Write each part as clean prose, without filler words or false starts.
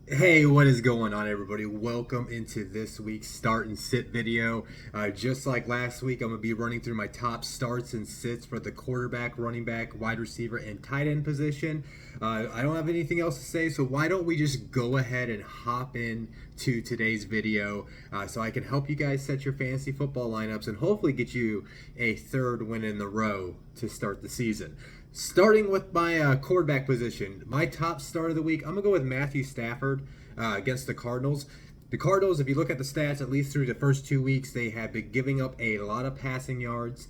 Hey, what is going on, everybody? Welcome into this week's start and sit video. Just like last week, I'm going to be running through my top starts and sits for the quarterback, running back, wide receiver, and tight end position. I don't have anything else to say, so why don't we just go ahead and hop in to today's video so I can help you guys set your fantasy football lineups and hopefully get you a third win in the row to start the season. Starting with my quarterback position, my top start of the week, I'm going to go with Matthew Stafford against the Cardinals. The Cardinals, if you look at the stats, at least through the first 2 weeks, they have been giving up a lot of passing yards.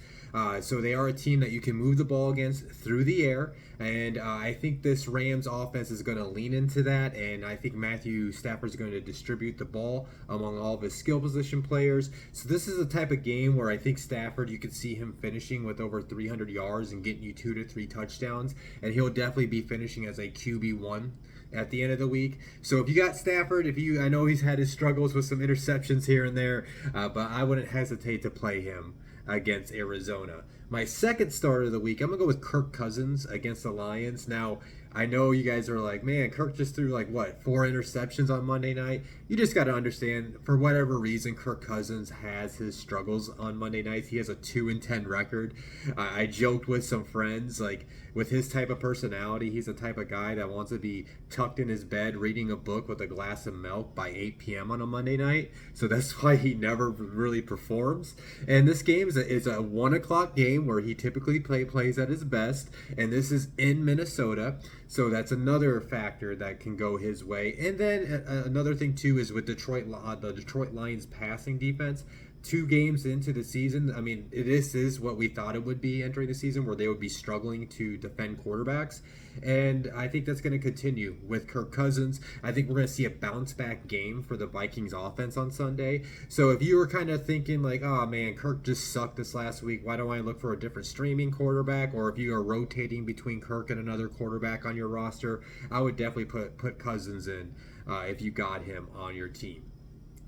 So they are a team that you can move the ball against through the air. And I think this Rams offense is going to lean into that. And I think Matthew Stafford is going to distribute the ball among all of his skill position players. So this is a type of game where I think Stafford, you could see him finishing with over 300 yards and getting you 2 to 3 touchdowns. And he'll definitely be finishing as a QB1 at the end of the week. So if you got Stafford, I know he's had his struggles with some interceptions here and there, but I wouldn't hesitate to play him against Arizona. My second start of the week, I'm gonna go with Kirk Cousins against the Lions. Now, I know you guys are like, man, Kirk just threw like what, 4 interceptions on Monday night. You just got to understand, for whatever reason, Kirk Cousins has his struggles on Monday nights. He has a 2-10 record. I joked with some friends, like with his type of personality, he's the type of guy that wants to be tucked in his bed reading a book with a glass of milk by 8 p.m. on a Monday night. So that's why he never really performs. And this game is a 1 o'clock game where he typically plays at his best. And this is in Minnesota. So that's another factor that can go his way. And then another thing too is with the Detroit Lions passing defense. 2 games into the season, I mean, this is what we thought it would be entering the season, where they would be struggling to defend quarterbacks. And I think that's going to continue with Kirk Cousins. I think we're going to see a bounce back game for the Vikings offense on Sunday. So if you were kind of thinking like, oh man, Kirk just sucked this last week, why don't I look for a different streaming quarterback? Or if you are rotating between Kirk and another quarterback on your roster, I would definitely put Cousins in if you got him on your team.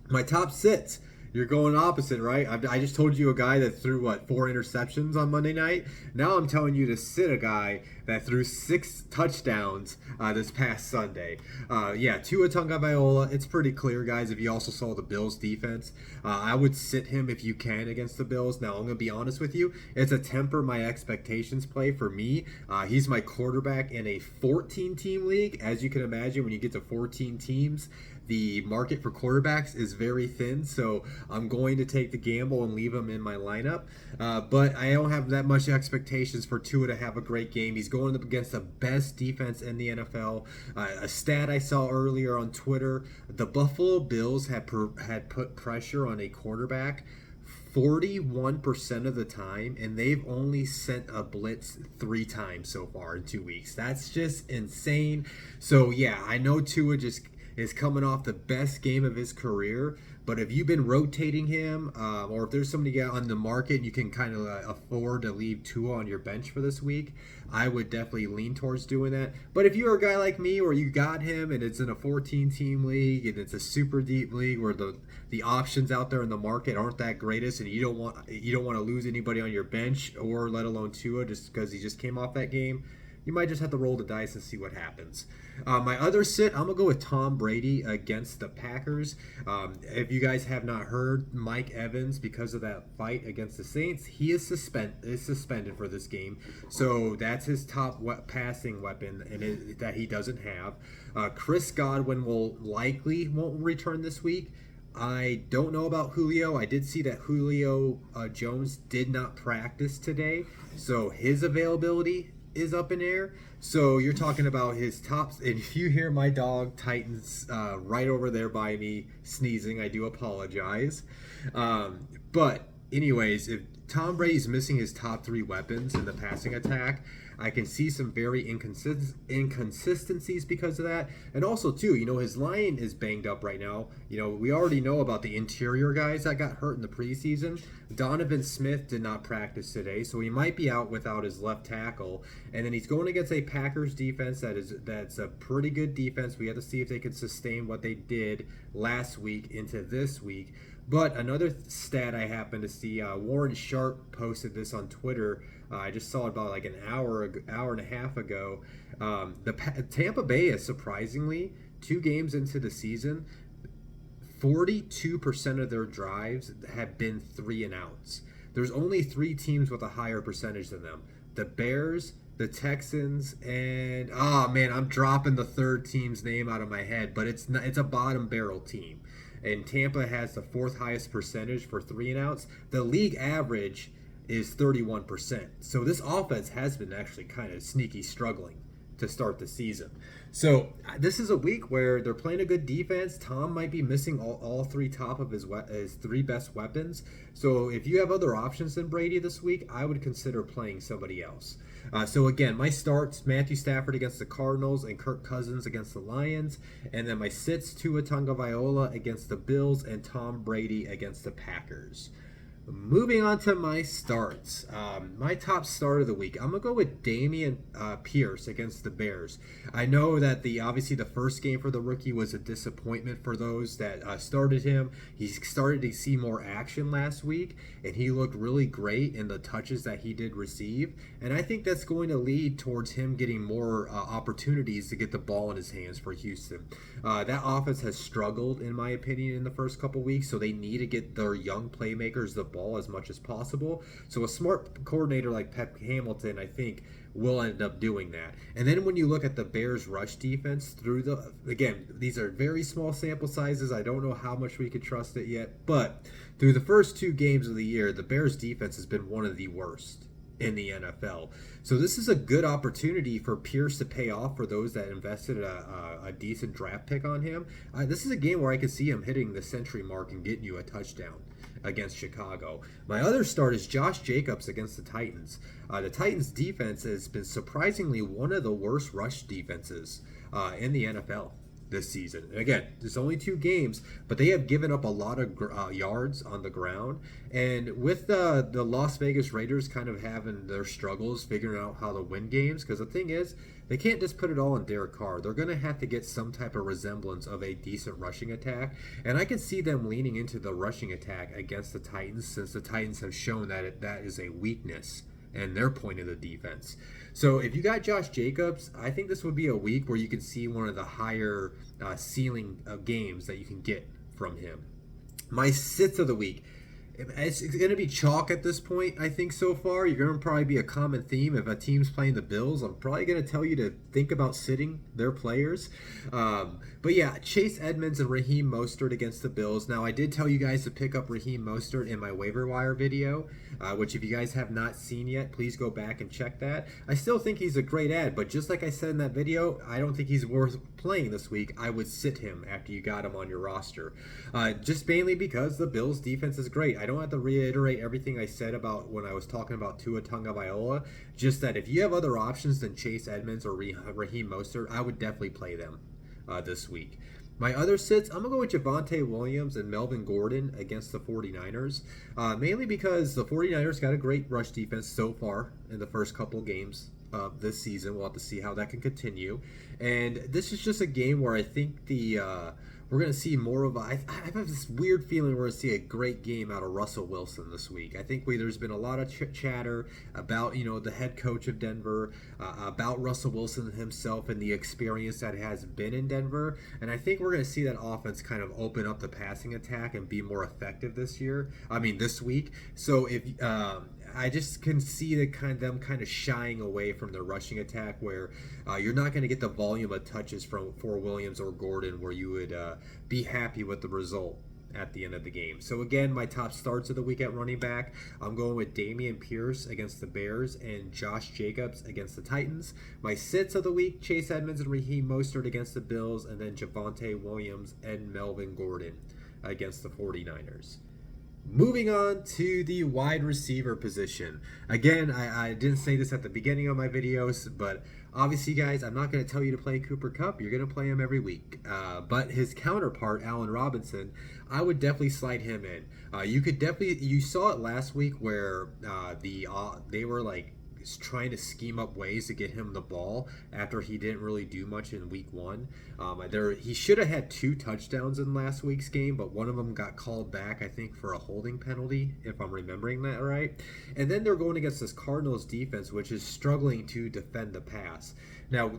My top sits. You're going opposite, right? I just told you a guy that threw, 4 interceptions on Monday night? Now I'm telling you to sit a guy that threw 6 touchdowns this past Sunday. Tua Tagovailoa, it's pretty clear, guys, if you also saw the Bills' defense. I would sit him if you can against the Bills. Now, I'm going to be honest with you. It's a temper my expectations play for me. He's my quarterback in a 14-team league. As you can imagine, when you get to 14 teams, the market for quarterbacks is very thin, so I'm going to take the gamble and leave him in my lineup. But I don't have that much expectations for Tua to have a great game. He's going up against the best defense in the NFL. A stat I saw earlier on Twitter, the Buffalo Bills had put pressure on a quarterback 41% of the time, and they've only sent a blitz 3 times so far in 2 weeks. That's just insane. So yeah, I know Tua just is coming off the best game of his career. But if you've been rotating him, or if there's somebody on the market and you can kind of afford to leave Tua on your bench for this week, I would definitely lean towards doing that. But if you're a guy like me, or you got him and it's in a 14-team league and it's a super deep league where the options out there in the market aren't that greatest, and you don't want to lose anybody on your bench, or let alone Tua just because he just came off that game, you might just have to roll the dice and see what happens. My other sit, I'm going to go with Tom Brady against the Packers. If you guys have not heard, Mike Evans, because of that fight against the Saints, he is suspended for this game. So that's his top passing weapon that he doesn't have. Chris Godwin won't return this week. I don't know about Julio. I did see that Julio Jones did not practice today, so his availability is up in air. So you're talking about his tops. And if you hear my dog Titans right over there by me sneezing, I do apologize. But anyways, if Tom Brady's missing his top 3 weapons in the passing attack, I can see some very inconsistencies because of that. And also, too, his line is banged up right now. We already know about the interior guys that got hurt in the preseason. Donovan Smith did not practice today, so he might be out without his left tackle. And then he's going against a Packers defense that's a pretty good defense. We have to see if they can sustain what they did last week into this week. But another stat I happened to see, Warren Sharp posted this on Twitter. I just saw it about an hour and a half ago. Tampa Bay is surprisingly 2 games into the season, 42% of their drives have been 3 and outs. There's only 3 teams with a higher percentage than them. The Bears, the Texans, and I'm dropping the third team's name out of my head, but it's a bottom barrel team. And Tampa has the 4th highest percentage for 3 and outs. The league average is 31%. So this offense has been actually kind of sneaky struggling to start the season. So this is a week where they're playing a good defense. Tom might be missing all 3 top of his 3 best weapons. So if you have other options than Brady this week, I would consider playing somebody else. So again, my starts, Matthew Stafford against the Cardinals and Kirk Cousins against the Lions. And then my sits, Tua Tagovailoa against the Bills and Tom Brady against the Packers. Moving on to my starts. My top start of the week, I'm going to go with Dameon Pierce against the Bears. I know that obviously the first game for the rookie was a disappointment for those that started him. He started to see more action last week, and he looked really great in the touches that he did receive. And I think that's going to lead towards him getting more opportunities to get the ball in his hands for Houston. That offense has struggled, in my opinion, in the first couple weeks, so they need to get their young playmakers the ball as much as possible. So a smart coordinator like Pep Hamilton, I think, will end up doing that. And then when you look at the Bears rush defense again, these are very small sample sizes. I don't know how much we could trust it yet, but through the first 2 games of the year, the Bears defense has been one of the worst in the NFL. So this is a good opportunity for Pierce to pay off for those that invested a decent draft pick on him. This is a game where I could see him hitting the century mark and getting you a touchdown against Chicago. My other start is Josh Jacobs against the Titans. The Titans defense has been surprisingly one of the worst rush defenses in the NFL this season. And again, there's only 2 games, but they have given up a lot of yards on the ground. And with the Las Vegas Raiders kind of having their struggles figuring out how to win games, because the thing is, they can't just put it all on Derek Carr. They're going to have to get some type of resemblance of a decent rushing attack. And I can see them leaning into the rushing attack against the Titans, since the Titans have shown that that is a weakness and their point of the defense. So if you got Josh Jacobs, I think this would be a week where you can see one of the higher ceiling of games that you can get from him. My sits of the week. It's going to be chalk at this point, I think, so far. You're going to probably be a common theme. If a team's playing the Bills, I'm probably going to tell you to think about sitting their players. But yeah, Chase Edmonds and Raheem Mostert against the Bills. Now, I did tell you guys to pick up Raheem Mostert in my waiver wire video, which if you guys have not seen yet, please go back and check that. I still think he's a great ad, but just like I said in that video, I don't think he's worth playing this week. I would sit him after you got him on your roster. Just mainly because the Bills' defense is great. I don't have to reiterate everything I said about when I was talking about Tua Tagovailoa. Just that if you have other options than Chase Edmonds or Raheem Mostert, I would definitely play them this week. My other sits, I'm going to go with Javonte Williams and Melvin Gordon against the 49ers, mainly because the 49ers got a great rush defense so far in the first couple games of this season. We'll have to see how that can continue. And this is just a game where I think we're going to see more of I have this weird feeling we're going to see a great game out of Russell Wilson this week. I think there's been a lot of chatter about, the head coach of Denver, about Russell Wilson himself and the experience that has been in Denver. And I think we're going to see that offense kind of open up the passing attack and be more effective this week. So if I just can see them kind of shying away from the rushing attack, where you're not going to get the volume of touches for Williams or Gordon where you would be happy with the result at the end of the game. So again, my top starts of the week at running back, I'm going with Dameon Pierce against the Bears and Josh Jacobs against the Titans. My sits of the week, Chase Edmonds and Raheem Mostert against the Bills, and then Javonte Williams and Melvin Gordon against the 49ers. Moving on to the wide receiver position. Again, I didn't say this at the beginning of my videos, but obviously, guys, I'm not going to tell you to play Cooper Kupp. You're going to play him every week. But his counterpart, Allen Robinson, I would definitely slide him in. You saw it last week where they were like trying to scheme up ways to get him the ball after he didn't really do much in week 1. He should have had 2 touchdowns in last week's game, but one of them got called back, I think, for a holding penalty, if I'm remembering that right. And then they're going against this Cardinals defense, which is struggling to defend the pass. Now,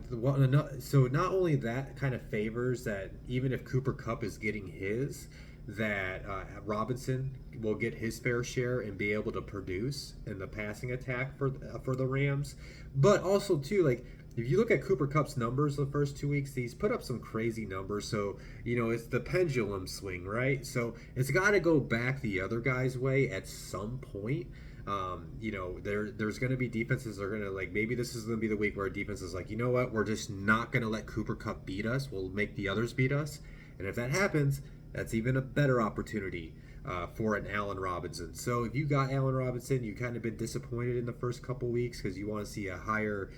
so not only that kind of favors that even if Cooper Kupp is getting his, that Robinson will get his fair share and be able to produce in the passing attack for the Rams. But also too, like if you look at Cooper Kupp's numbers the first 2 weeks, he's put up some crazy numbers. So it's the pendulum swing, right? So it's got to go back the other guy's way at some point. There's going to be defenses that are going to maybe this is going to be the week where a defense is like, you know what, we're just not going to let Cooper Kupp beat us. We'll make the others beat us. And if that happens, that's even a better opportunity for an Allen Robinson. So if you got Allen Robinson, you kind of been disappointed in the first couple weeks because you want to see a higher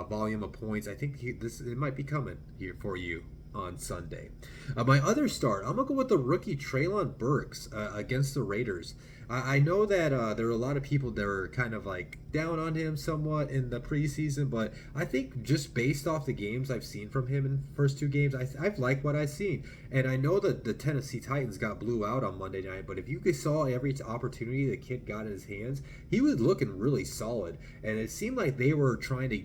volume of points. I think it might be coming here for you on Sunday. My other start, I'm going to go with the rookie Treylon Burks against the Raiders. I know that there are a lot of people that are kind of down on him somewhat in the preseason, but I think just based off the games I've seen from him in the first 2 games, I've liked what I've seen. And I know that the Tennessee Titans got blew out on Monday night, but if you saw every opportunity the kid got in his hands, he was looking really solid. And it seemed like they were trying to,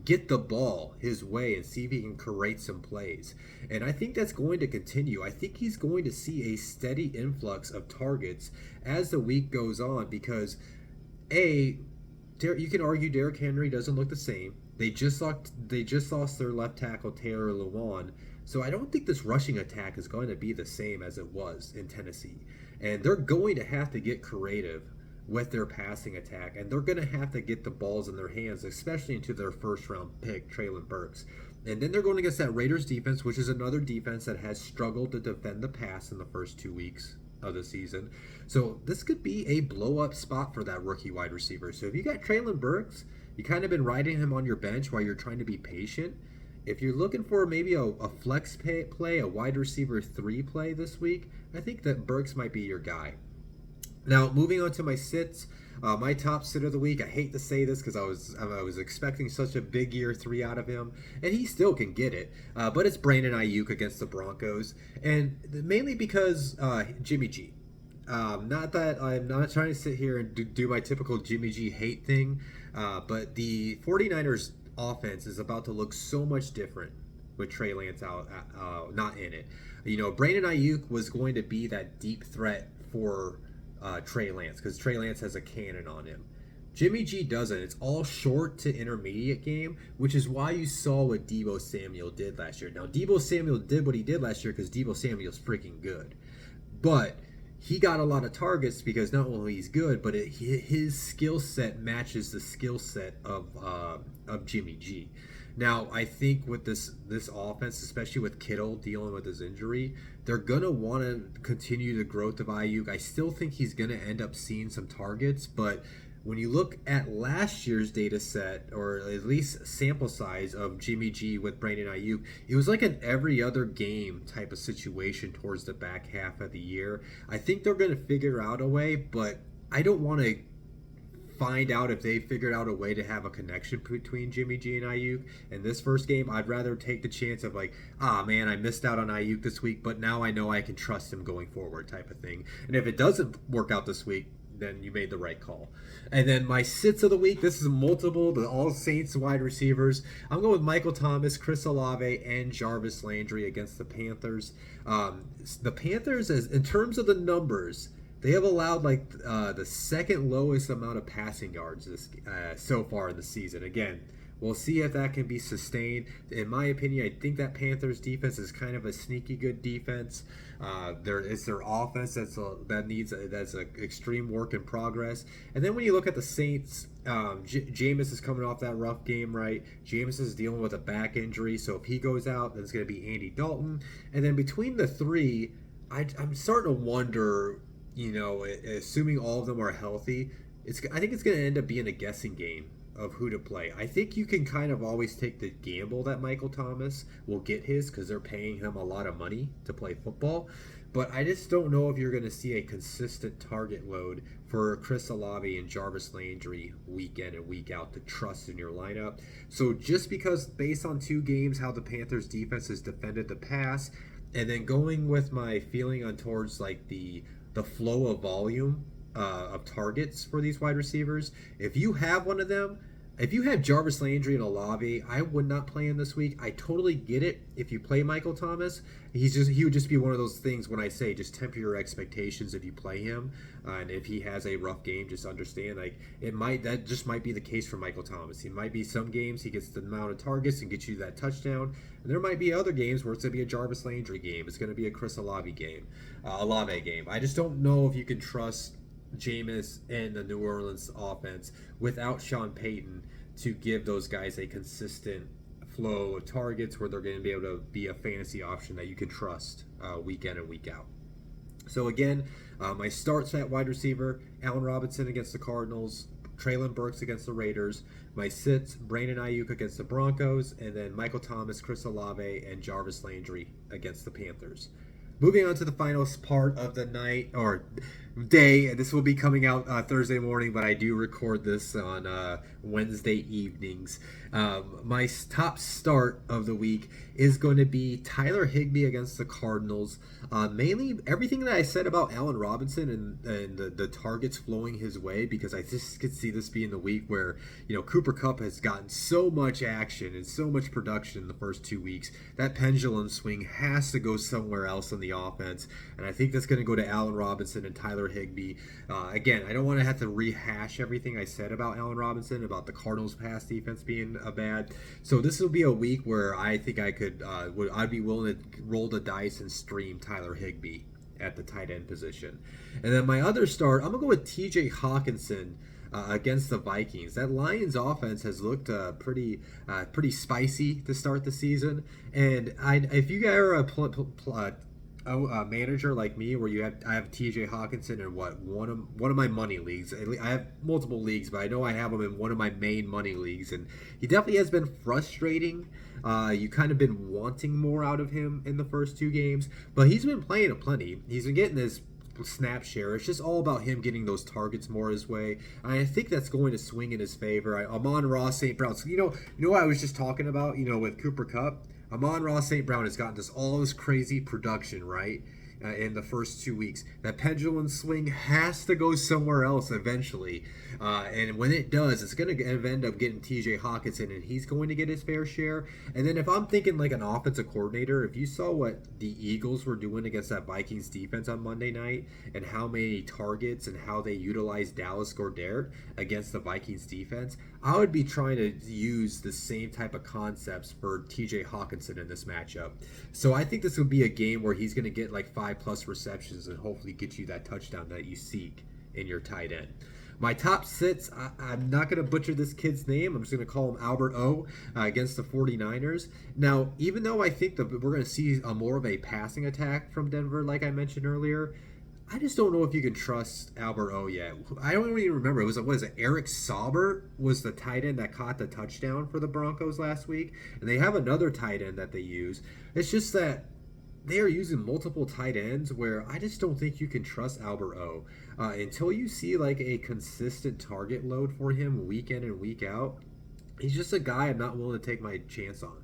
get the ball his way and see if he can create some plays. And I think that's going to continue. I think he's going to see a steady influx of targets as the week goes on because, you can argue Derrick Henry doesn't look the same. They just lost their left tackle, Taylor Lewan. So I don't think this rushing attack is going to be the same as it was in Tennessee. And they're going to have to get creative with their passing attack, and they're going to have to get the balls in their hands, especially into their first-round pick, Treylon Burks. And then they're going against that Raiders defense, which is another defense that has struggled to defend the pass in the first 2 weeks of the season. So this could be a blow-up spot for that rookie wide receiver. So if you got Treylon Burks, you kind of been riding him on your bench while you're trying to be patient. If you're looking for maybe a flex play, a wide receiver 3 play this week, I think that Burks might be your guy. Now, moving on to my sits, my top sit of the week. I hate to say this because I was expecting such a big year 3 out of him, and he still can get it. But it's Brandon Ayuk against the Broncos, and mainly because Jimmy G. Not that I'm not trying to sit here and do my typical Jimmy G hate thing, but the 49ers offense is about to look so much different with Trey Lance not in it. Brandon Ayuk was going to be that deep threat for Trey Lance because Trey Lance has a cannon on him. Jimmy G doesn't. It's all short to intermediate game, which is why you saw what Deebo Samuel did last year. Now, Deebo Samuel did what he did last year because Deebo Samuel's freaking good. But he got a lot of targets because not only he's good, but his skill set matches the skill set of Jimmy G. Now, I think with this offense, especially with Kittle dealing with his injury, they're going to want to continue the growth of Ayuk. I still think he's going to end up seeing some targets, but when you look at last year's data set, or at least sample size of Jimmy G with Brandon Ayuk, it was like an every other game type of situation towards the back half of the year. I think they're going to figure out a way, but I don't want to find out if they figured out a way to have a connection between Jimmy G and Ayuk. In this first game, I'd rather take the chance of man, I missed out on Ayuk this week, but now I know I can trust him going forward type of thing. And if it doesn't work out this week, then you made the right call. And then my sits of the week, this is multiple, the All Saints wide receivers. I'm going with Michael Thomas, Chris Olave, and Jarvis Landry against the Panthers. The Panthers, in terms of the numbers, they have allowed the second lowest amount of passing yards so far in the season. Again, we'll see if that can be sustained. In my opinion, I think that Panthers defense is kind of a sneaky good defense. It's their offense that's an extreme work in progress. And then when you look at the Saints, Jameis is coming off that rough game, right? Jameis is dealing with a back injury, so if he goes out, then it's going to be Andy Dalton. And then between the three, I'm starting to wonder, assuming all of them are healthy, I think it's going to end up being a guessing game of who to play. I think you can kind of always take the gamble that Michael Thomas will get his because they're paying him a lot of money to play football. But I just don't know if you're going to see a consistent target load for Chris Olave and Jarvis Landry week in and week out to trust in your lineup. So just because based on 2 games how the Panthers defense has defended the pass, and then going with my feeling on towards the flow of volume of targets for these wide receivers, if you have one of them, If you have Jarvis Landry and Olave, I would not play him this week. I totally get it. If you play Michael Thomas, he would just be one of those things when I say just temper your expectations if you play him, and if he has a rough game, just understand like that just might be the case for Michael Thomas. He might be some games he gets the amount of targets and gets you that touchdown, and there might be other games where it's gonna be a Jarvis Landry game. It's gonna be a Chris Olave game, I just don't know if you can trust Jameis and the New Orleans offense without Sean Payton to give those guys a consistent flow of targets where they're going to be able to be a fantasy option that you can trust week in and week out. So again, my starts at wide receiver: Allen Robinson against the Cardinals, Treylon Burks against the Raiders. My sits: Brandon Ayuk against the Broncos, and then Michael Thomas, Chris Olave, and Jarvis Landry against the Panthers. Moving on to the final part of the night or day. This will be coming out Thursday morning, but I do record this on Wednesday evenings. My top start of the week is going to be Tyler Higbee against the Cardinals. Mainly everything that I said about Allen Robinson and the targets flowing his way, because I just could see this being the week where, Cooper Kupp has gotten so much action and so much production in the first 2 weeks. That pendulum swing has to go somewhere else on the offense, and I think that's going to go to Allen Robinson and Tyler Higbee. Again, I don't want to have to rehash everything I said about Allen Robinson, about the Cardinals' pass defense being bad. So this will be a week where I think I'd be willing to roll the dice and stream Tyler Higbee at the tight end position. And then my other start, I'm going to go with TJ Hockenson against the Vikings. That Lions offense has looked pretty spicy to start the season. And if you guys are a manager like me, where I have TJ Hockenson in one of my money leagues. I have multiple leagues, but I know I have him in one of my main money leagues, and he definitely has been frustrating. You kind of been wanting more out of him in the first 2 games, but he's been playing a plenty. He's been getting his snap share. It's just all about him getting those targets more his way. I think that's going to swing in his favor. Amon-Ra St. Brown. So, what I was just talking about, with Cooper Kupp. Amon-Ra St. Brown has gotten all this crazy production, right, in the first 2 weeks. That pendulum swing has to go somewhere else eventually. And when it does, it's going to end up getting TJ Hockenson, and he's going to get his fair share. And then if I'm thinking like an offensive coordinator, if you saw what the Eagles were doing against that Vikings defense on Monday night and how many targets and how they utilized Dallas Goedert against the Vikings defense, I would be trying to use the same type of concepts for TJ Hockenson in this matchup. So I think this would be a game where he's going to get like 5+ receptions and hopefully get you that touchdown that you seek in your tight end. My top sits, I'm not going to butcher this kid's name. I'm just going to call him Albert O against the 49ers. Now, even though I think that we're going to see more of a passing attack from Denver, like I mentioned earlier, I just don't know if you can trust Albert O yet. I don't even remember. What is it? Eric Sauber was the tight end that caught the touchdown for the Broncos last week. And they have another tight end that they use. It's just that they are using multiple tight ends where I just don't think you can trust Albert O. Until you see like a consistent target load for him week in and week out, he's just a guy I'm not willing to take my chance on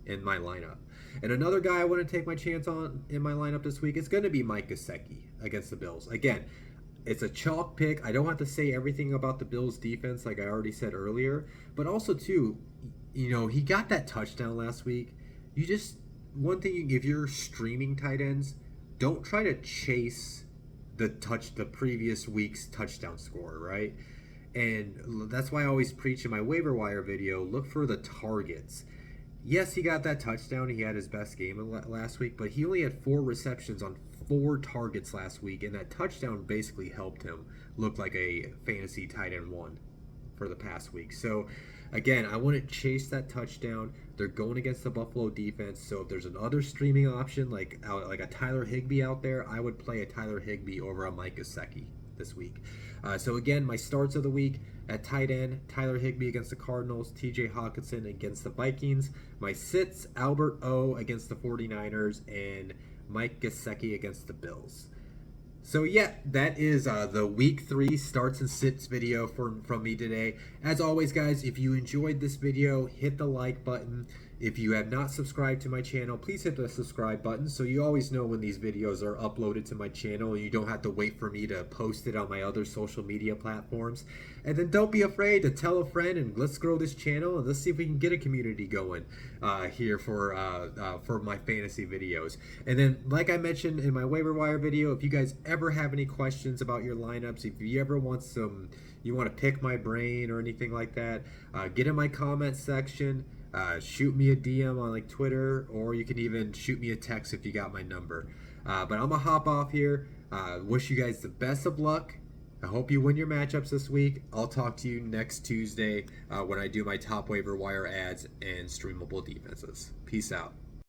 in my lineup. And another guy I want to take my chance on in my lineup this week is going to be Mike Gesicki against the Bills. Again, it's a chalk pick. I don't have to say everything about the Bills' defense like I already said earlier. But also, too, he got that touchdown last week. One thing, if you're streaming tight ends, don't try to chase the previous week's touchdown score, right? And that's why I always preach in my waiver wire video, look for the targets. Yes, he got that touchdown. He had his best game last week, but he only had 4 receptions on 4 targets last week, and that touchdown basically helped him look like a fantasy tight end 1 for the past week. So, again, I wouldn't chase that touchdown. They're going against the Buffalo defense, so if there's another streaming option like a Tyler Higbee out there, I would play a Tyler Higbee over a Mike Gesicki this week. So again, my starts of the week at tight end: Tyler Higbee against the Cardinals, TJ Hockenson against the Vikings. My sits: Albert O against the 49ers and Mike Gesicki against the Bills. So yeah, that is the week 3 starts and sits video from me today. As always, guys, if you enjoyed this video, hit the like button. If you have not subscribed to my channel, please hit the subscribe button so you always know when these videos are uploaded to my channel and you don't have to wait for me to post it on my other social media platforms. And then don't be afraid to tell a friend, and let's grow this channel and let's see if we can get a community going here for my fantasy videos. And then, like I mentioned in my waiver wire video, if you guys ever have any questions about your lineups, if you ever want you want to pick my brain or anything like that, get in my comment section. Shoot me a DM on like Twitter, or you can even shoot me a text if you got my number. But I'm gonna hop off here. Wish you guys the best of luck. I hope you win your matchups this week. I'll talk to you next Tuesday when I do my top waiver wire ads and streamable defenses. Peace out.